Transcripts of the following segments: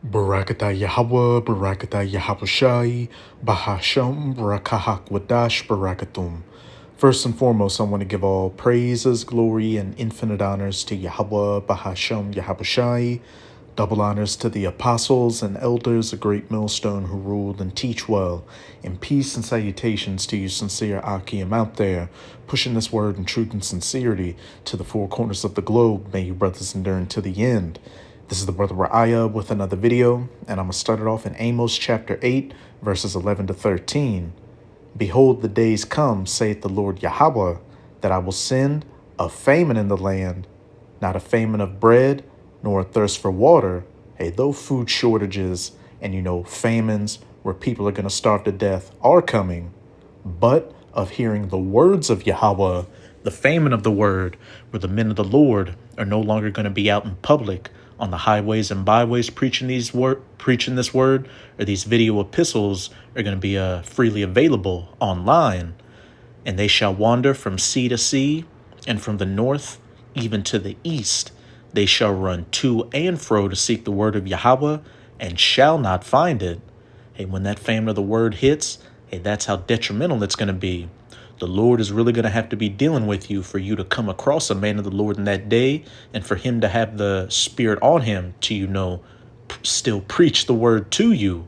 Barakatah Yahweh, Barakatah Yahawashi, Bahasham, Barakahak Wadash, Barakatum. First and foremost, I want to give all praises, glory, and infinite honors to Yahweh, Bahasham, Yahawashi. Double honors to the apostles and elders, a great millstone who ruled and teach well. And peace and salutations to you sincere Akim out there, pushing this word in truth and sincerity to the four corners of the globe. May you brothers endure to the end. This is the brother Ra'aya with another video, and I'm going to start it off in Amos chapter 8, verses 11 to 13. Behold, the days come, saith the Lord Yahweh, that I will send a famine in the land, not a famine of bread, nor a thirst for water. Hey, though food shortages and, famines where people are going to starve to death are coming, but of hearing the words of Yahweh, the famine of the word, where the men of the Lord are no longer going to be out in public on the highways and byways preaching this word, or these video epistles are going to be freely available online. And they shall wander from sea to sea, and from the north even to the east. They shall run to and fro to seek the word of Yahweh, and shall not find it. Hey, when that famine of the word hits, hey, that's how detrimental it's going to be. The Lord is really going to have to be dealing with you for you to come across a man of the Lord in that day, and for him to have the Spirit on him to, still preach the word to you.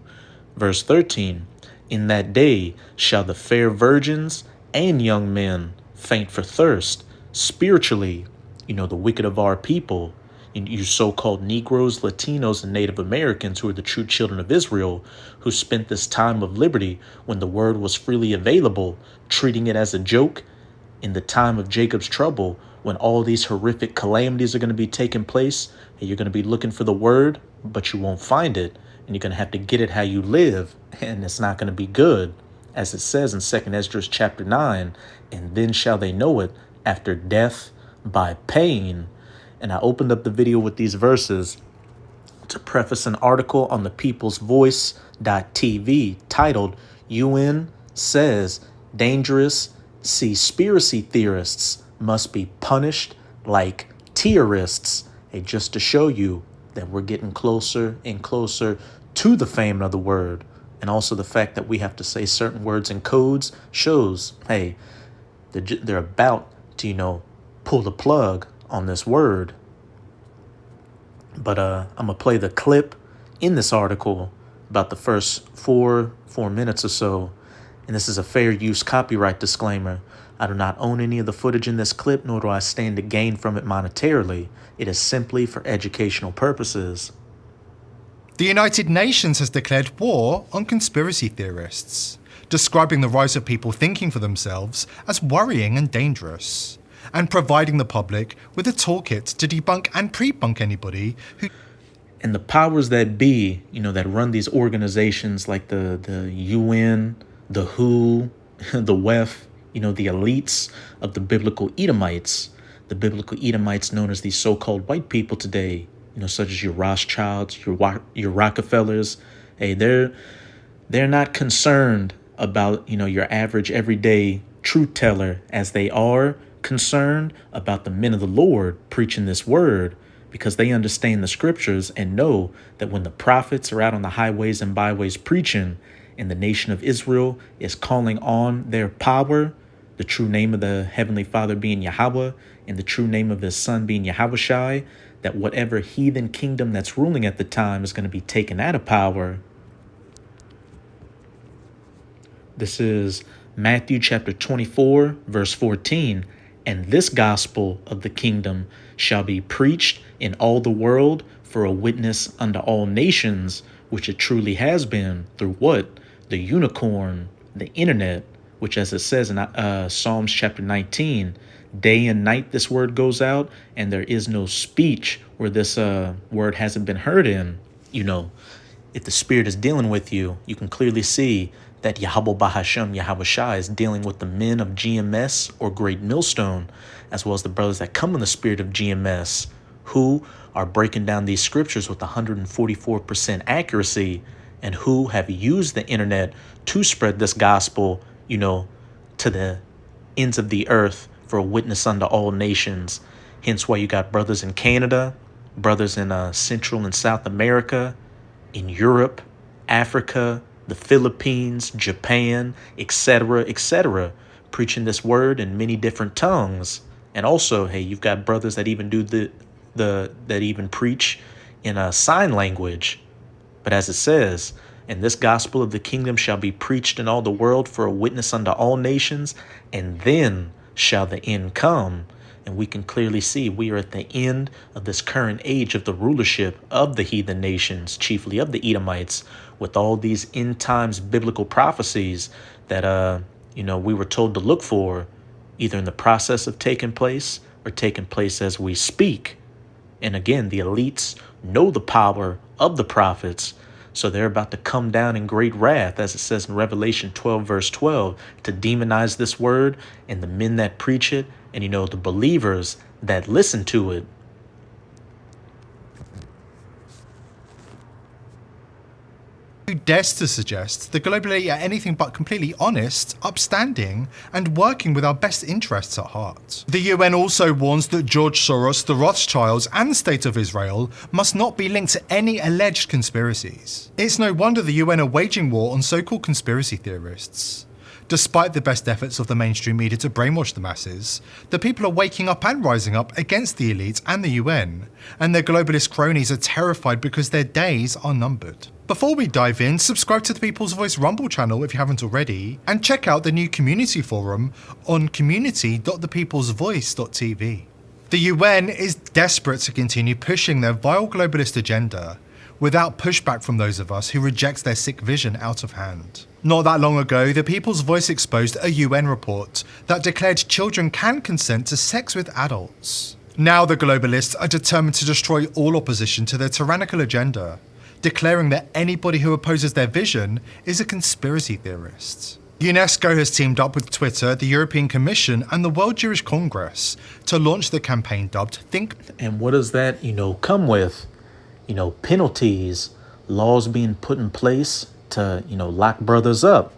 Verse 13, in that day shall the fair virgins and young men faint for thirst, spiritually, the wicked of our people, you so-called Negroes, Latinos, and Native Americans who are the true children of Israel, who spent this time of liberty when the word was freely available, treating it as a joke in the time of Jacob's trouble, when all these horrific calamities are going to be taking place, and you're going to be looking for the word, but you won't find it, and you're going to have to get it how you live, and it's not going to be good. As it says in 2 Esdras chapter 9, and then shall they know it after death by pain. And I opened up the video with these verses to preface an article on the People's Voice.tv titled, UN Says Dangerous Seaspiracy Theorists Must Be Punished Like Terrorists. Hey, just to show you that we're getting closer and closer to the famine of the word. And also the fact that we have to say certain words and codes shows, hey, they're about to, pull the plug on this word. But I'm going to play the clip in this article about the first four minutes or so. And this is a fair use copyright disclaimer. I do not own any of the footage in this clip, nor do I stand to gain from it monetarily. It is simply for educational purposes. The United Nations has declared war on conspiracy theorists, describing the rise of people thinking for themselves as worrying and dangerous, and providing the public with a toolkit to debunk and pre-bunk anybody who... And the powers that be, that run these organizations like the UN, the WHO, the WEF, the elites of the biblical Edomites, known as these so-called white people today, such as your Rothschilds, your Rockefellers. Hey, they're not concerned about, your average everyday truth teller, as they are concerned about the men of the Lord preaching this word, because they understand the scriptures and know that when the prophets are out on the highways and byways preaching, and the nation of Israel is calling on their power, the true name of the Heavenly Father being Yahweh, and the true name of his Son being Yahawashi, that whatever heathen kingdom that's ruling at the time is going to be taken out of power. This is Matthew chapter 24, verse 14. And this gospel of the kingdom shall be preached in all the world for a witness unto all nations, which it truly has been through what? The unicorn, the internet, which, as it says in Psalms chapter 19, day and night this word goes out, and there is no speech where this word hasn't been heard in. If the Spirit is dealing with you, you can clearly see that Yahweh Bahasham Yahawashi is dealing with the men of GMS or Great Millstone, as well as the brothers that come in the spirit of GMS, who are breaking down these scriptures with 144% accuracy, and who have used the internet to spread this gospel, to the ends of the earth for a witness unto all nations. Hence why you got brothers in Canada, brothers in Central and South America, in Europe, Africa, the Philippines, Japan, etc., preaching this word in many different tongues. And also, hey, you've got brothers that even do that even preach in a sign language. But as it says, and this gospel of the kingdom shall be preached in all the world for a witness unto all nations, and then shall the end come. And we can clearly see we are at the end of this current age of the rulership of the heathen nations, chiefly of the Edomites, with all these end times biblical prophecies that we were told to look for, either in the process of taking place or taking place as we speak. And again, the elites know the power of the prophets, so they're about to come down in great wrath, as it says in Revelation 12, verse 12, to demonize this word and the men that preach it and, the believers that listen to it. Who dares to suggest the global elite are anything but completely honest, upstanding, and working with our best interests at heart. The UN also warns that George Soros, the Rothschilds, and the State of Israel must not be linked to any alleged conspiracies. It's no wonder the UN are waging war on so-called conspiracy theorists. Despite the best efforts of the mainstream media to brainwash the masses, the people are waking up and rising up against the elite and the UN, and their globalist cronies are terrified because their days are numbered. Before we dive in, subscribe to the People's Voice Rumble channel if you haven't already, and check out the new community forum on community.thepeoplesvoice.tv. The UN is desperate to continue pushing their vile globalist agenda, without pushback from those of us who reject their sick vision out of hand. Not that long ago, the People's Voice exposed a UN report that declared children can consent to sex with adults. Now the globalists are determined to destroy all opposition to their tyrannical agenda, declaring that anybody who opposes their vision is a conspiracy theorist. UNESCO has teamed up with Twitter, the European Commission, and the World Jewish Congress to launch the campaign dubbed Think. And what does that, come with? Penalties, laws being put in place to, lock brothers up.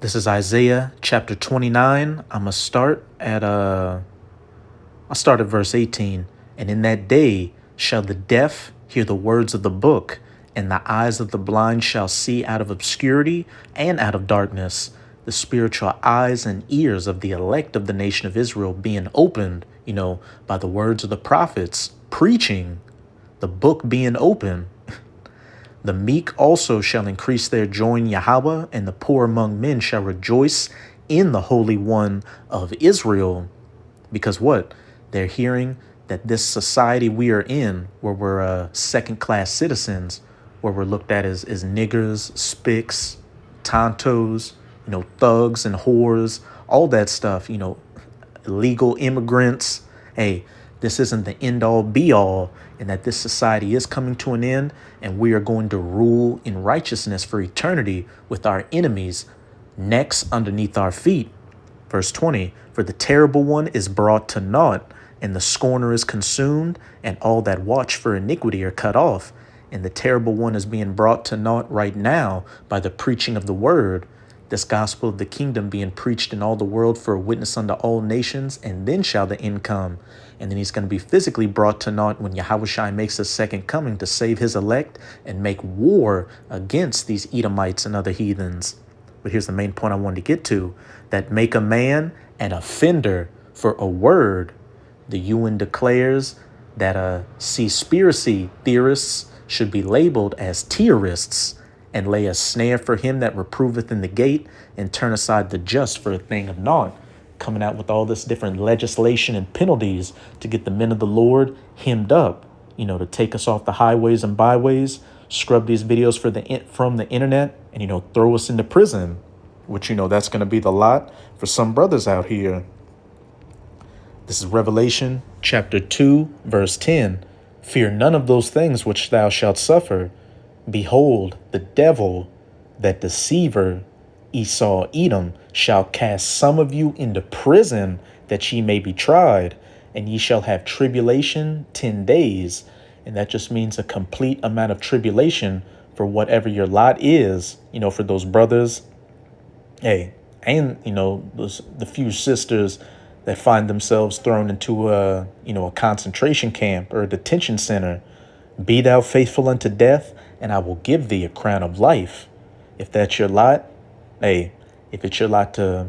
This is Isaiah chapter 29. I'll start at verse 18. And in that day shall the deaf hear the words of the book, and the eyes of the blind shall see out of obscurity and out of darkness, the spiritual eyes and ears of the elect of the nation of Israel being opened, by the words of the prophets, preaching, the book being open. The meek also shall increase their joy in Yahweh, and the poor among men shall rejoice in the Holy One of Israel. Because what? They're hearing that this society we are in, where we're second-class citizens, where we're looked at as niggers, spics, tontos, thugs and whores, all that stuff, illegal immigrants. Hey, this isn't the end all be all, and that this society is coming to an end, and we are going to rule in righteousness for eternity with our enemies necks underneath our feet. Verse 20, for the terrible one is brought to naught, and the scorner is consumed, and all that watch for iniquity are cut off. And the terrible one is being brought to naught right now by the preaching of the word, this gospel of the kingdom being preached in all the world for a witness unto all nations, and then shall the end come. And then he's going to be physically brought to naught when Yahushua makes his second coming to save his elect and make war against these Edomites and other heathens. But here's the main point I wanted to get to, that make a man an offender for a word. The UN declares that seaspiracy theorists should be labeled as terrorists, and lay a snare for him that reproveth in the gate, and turn aside the just for a thing of naught. Coming out with all this different legislation and penalties to get the men of the Lord hemmed up, to take us off the highways and byways, scrub these videos from the internet, and, throw us into prison, which, that's going to be the lot for some brothers out here. This is Revelation chapter 2, verse 10. Fear none of those things which thou shalt suffer. Behold, the devil, that deceiver, Esau, Edom, shall cast some of you into prison, that ye may be tried, and ye shall have tribulation 10 days. And that just means a complete amount of tribulation for whatever your lot is, for those brothers. Hey, and, the few sisters that find themselves thrown into a concentration camp or a detention center. Be thou faithful unto death, and I will give thee a crown of life. If that's your lot, hey, if it's your lot to,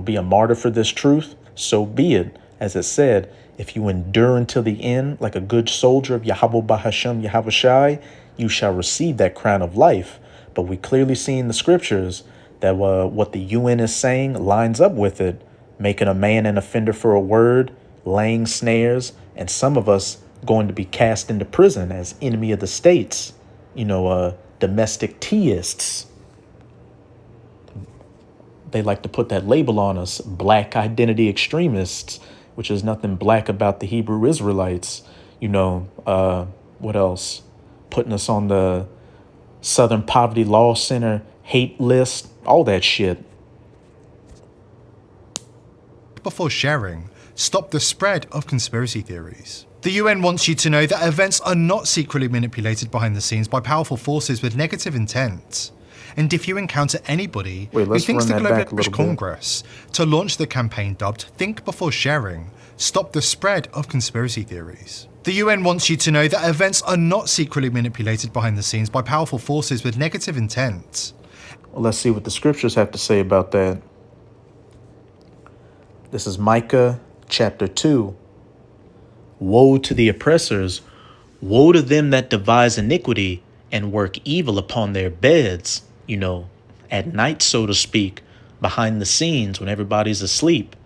be a martyr for this truth, so be it. As it said, if you endure until the end, like a good soldier of Yahweh Bahashem Yahweh Shai, you shall receive that crown of life. But we clearly see in the scriptures that what the UN is saying lines up with it, making a man an offender for a word, laying snares, and some of us going to be cast into prison as enemy of the states, domestic teists. They like to put that label on us, black identity extremists, which is nothing black about the Hebrew Israelites. What else? Putting us on the Southern Poverty Law Center hate list, all that shit. Before sharing, stop the spread of conspiracy theories. The UN wants you to know that events are not secretly manipulated behind the scenes by powerful forces with negative intent. And if you encounter anybody who thinks the Global Congress to launch the campaign dubbed Think Before Sharing, stop the spread of conspiracy theories. The UN wants you to know that events are not secretly manipulated behind the scenes by powerful forces with negative intent. Well, let's see what the scriptures have to say about that. This is Micah chapter 2. Woe to the oppressors, woe to them that devise iniquity and work evil upon their beds, at night, so to speak, behind the scenes when everybody's asleep.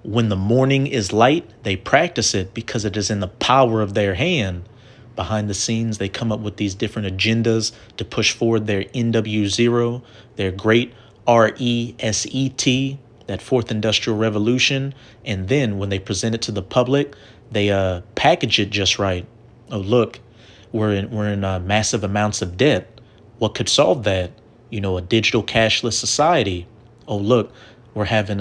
When the morning is light, they practice it because it is in the power of their hand. Behind the scenes, they come up with these different agendas to push forward their NW0, their great RESET, that fourth industrial revolution. And then when they present it to the public, they package it just right. Oh, look, we're in massive amounts of debt. What could solve that? A digital cashless society. Oh, look, we're having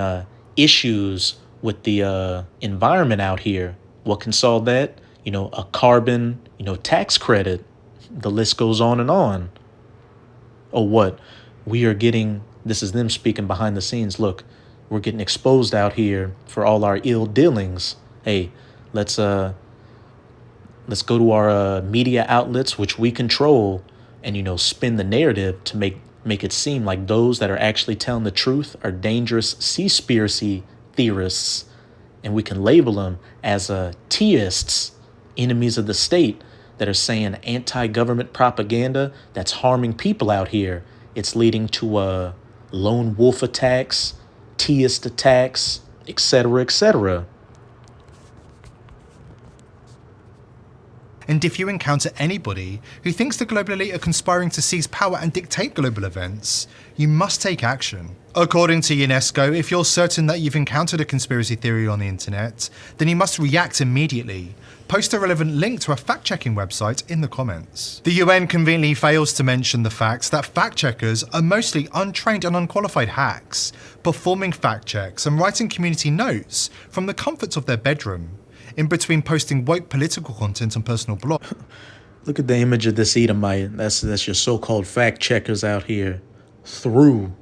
issues with the environment out here. What can solve that? A carbon, tax credit. The list goes on and on. Oh, what? We are getting, this is them speaking behind the scenes. Look, we're getting exposed out here for all our ill dealings. Hey, let's go to our media outlets, which we control, and spin the narrative to make it seem like those that are actually telling the truth are dangerous seaspiracy theorists, and we can label them as teists, enemies of the state, that are saying anti-government propaganda that's harming people out here. It's leading to lone wolf attacks, teist attacks, etc., etc. And if you encounter anybody who thinks the global elite are conspiring to seize power and dictate global events, you must take action. According to UNESCO, if you're certain that you've encountered a conspiracy theory on the internet, then you must react immediately. Post a relevant link to a fact-checking website in the comments. The UN conveniently fails to mention the fact that fact-checkers are mostly untrained and unqualified hacks, performing fact-checks and writing community notes from the comforts of their bedroom, in between posting woke political content on personal blogs. Look at the image of this Edomite. That's your so-called fact-checkers out here. Through.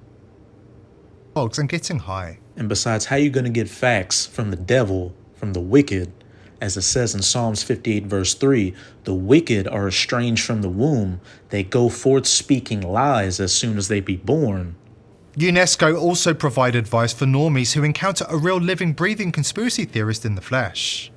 And getting high. And besides, how you going to get facts from the devil, from the wicked? As it says in Psalms 58 verse 3, the wicked are estranged from the womb. They go forth speaking lies as soon as they be born. UNESCO also provide advice for normies who encounter a real living, breathing conspiracy theorist in the flesh.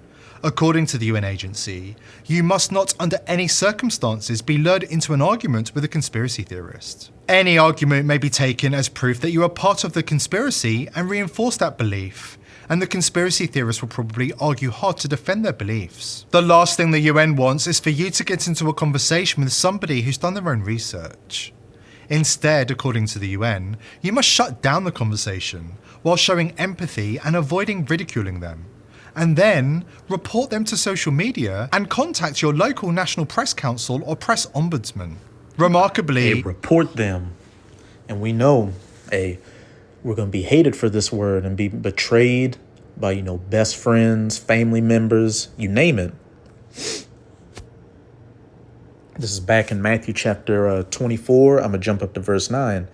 According to the UN agency, you must not under any circumstances be lured into an argument with a conspiracy theorist. Any argument may be taken as proof that you are part of the conspiracy and reinforce that belief, and the conspiracy theorists will probably argue hard to defend their beliefs. The last thing the UN wants is for you to get into a conversation with somebody who's done their own research. Instead, according to the UN, you must shut down the conversation while showing empathy and avoiding ridiculing them, and then report them to social media and contact your local National Press Council or Press Ombudsman. Remarkably, report them. And we know, we're going to be hated for this word and be betrayed by, best friends, family members, you name it. This is back in Matthew chapter 24. I'm going to jump up to verse 9.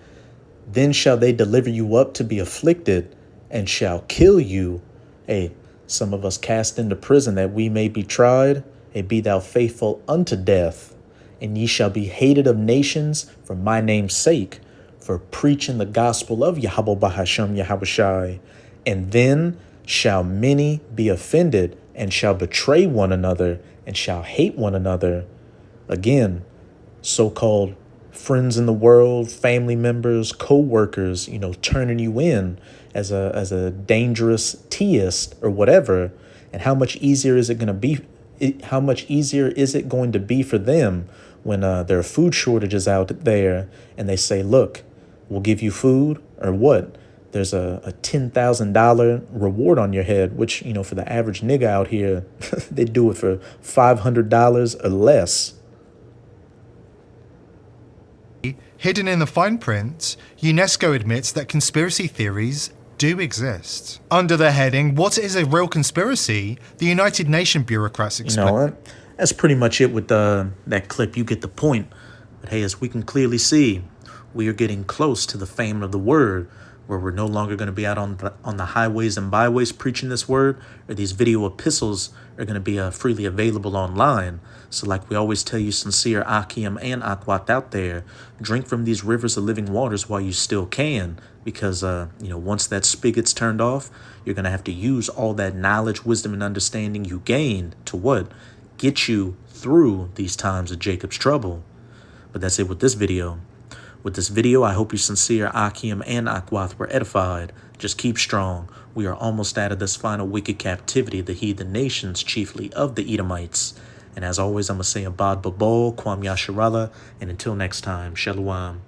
Then shall they deliver you up to be afflicted, and shall kill you. Hey, some of us cast into prison that we may be tried. Hey, be thou faithful unto death. And ye shall be hated of nations for my name's sake, for preaching the gospel of Yahweh Bahasham Yahushai. And then shall many be offended, and shall betray one another, and shall hate one another. Again, so-called friends in the world, family members, co-workers, turning you in as a dangerous theist or whatever. And how much easier is it going to be? How much easier is it going to be for them when there are food shortages out there and they say, look, we'll give you food or what? There's a $10,000 reward on your head, which, for the average nigga out here, they do it for $500 or less. Hidden in the fine print, UNESCO admits that conspiracy theories do exist. Under the heading, What is a Real Conspiracy? The United Nations bureaucrats explain. That's pretty much it with that clip. You get the point. But hey, as we can clearly see, we are getting close to the fame of the word, where we're no longer going to be out on the highways and byways preaching this word, or these video epistles are going to be freely available online. So like we always tell you, sincere Akim and Akwat out there, drink from these rivers of living waters while you still can, because once that spigot's turned off, you're going to have to use all that knowledge, wisdom, and understanding you gained to what? Get you through these times of Jacob's trouble. But that's it with this video. With this video, I hope you sincere Akim and Akwath were edified. Just keep strong. We are almost out of this final wicked captivity of the heathen nations, chiefly of the Edomites. And as always, I'm going to say Abad Babol, Kwam Yasharallah, and until next time, Shalom.